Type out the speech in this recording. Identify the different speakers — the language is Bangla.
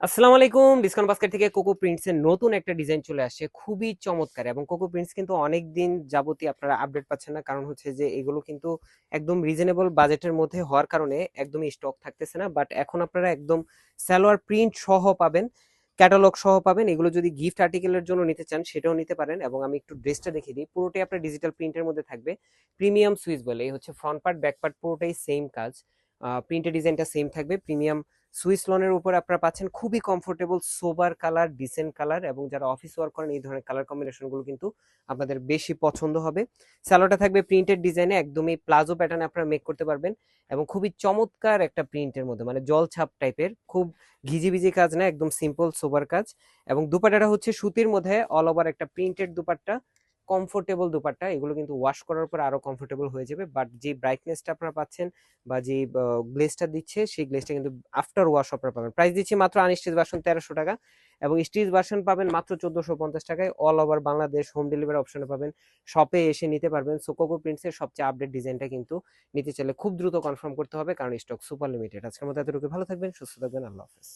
Speaker 1: আসসালামু আলাইকুম। ডিসকাউন্ট বাস্কেট থেকে কোকো প্রিন্টস এর নতুন একটা ডিজাইন চলে আসছে, খুবই চমৎকার। এবং কোকো প্রিন্টস কিন্তু অনেক দিন যাবতীয় আপনারা আপডেট পাচ্ছেন না, কারণ হচ্ছে যে এগুলো কিন্তু একদম রিজনেবল বাজেটের মধ্যে হওয়ার কারণে একদমই স্টক থাকতেছে না। বাট এখন আপনারা একদম সালোয়ার প্রিন্ট সহ পাবেন, ক্যাটালগ সহ পাবেন। এগুলো যদি গিফট আর্টিকেলের জন্য নিতে চান সেটাও নিতে পারেন। এবং আমি একটু ড্রেসটা দেখিয়ে দিই, পুরোটাই আপনার ডিজিটাল প্রিন্টের মধ্যে থাকবে। প্রিমিয়াম সুইস বলে, এই হচ্ছে ফ্রন্ট পার্ট, ব্যাক পার্ট পুরোটাই সেম কাজ। প্রিন্টের ডিজাইনটা সেম থাকবে। প্রিমিয়াম সুইস লনের উপর আপনারা পাচ্ছেন খুবই comfortable sober colour, decent colour. এবং যারা অফিস ওয়ার্ক করেন এই ধরনের কালার কম্বিনেশনগুলো কিন্তু আপনাদের বেশি পছন্দ হবে। স্যালোটা থাকবে প্রিন্টেড ডিজাইনে, একদমই প্লাজো প্যাটার্নে আপনারা মেক করতে পারবেন। এবং খুবই চমৎকার একটা প্রিন্টের মধ্যে, মানে জল ছাপ টাইপের, খুব ঘিজিবিজি কাজ না, একদম সিম্পল সোবার কাজ। এবং দুপাট্টাটা হচ্ছে সুতির মধ্যে অল ওভার একটা প্রিন্টেড দুপাট্টা, কমফোর্টেবল দুপাট্টা। এগুলো কিন্তু ওয়াশ করার পর আরো কমফোর্টেবল হয়ে যাবে। বাট যে ব্রাইটনেসটা আপনারা পাচ্ছেন বা যে গ্লেজটা দিচ্ছে, সেই গ্লেজটা কিন্তু আফটার ওয়াশ আপনারা পাবেন। প্রাইস দিচ্ছি মাত্র আনস্টিচ ভার্সন 1300 টাকা, এবং স্টিচ ভার্সন পাবেন মাত্র 1450 টাকায়। All over Bangladesh home delivery অপশনে পাবেন, শপে এসে নিতে পারবেন। সো কোকো প্রিন্টসের সবচেয়ে আপডেট ডিজাইনটা কিন্তু নিতে চাইলে খুব দ্রুত কনফার্ম করতে হবে, কারণ স্টক সুপার লিমিটেড। আজকের মতো এতটুকু, ভালো থাকবেন, সুস্থ থাকবেন, আল্লাহ হাফেজ।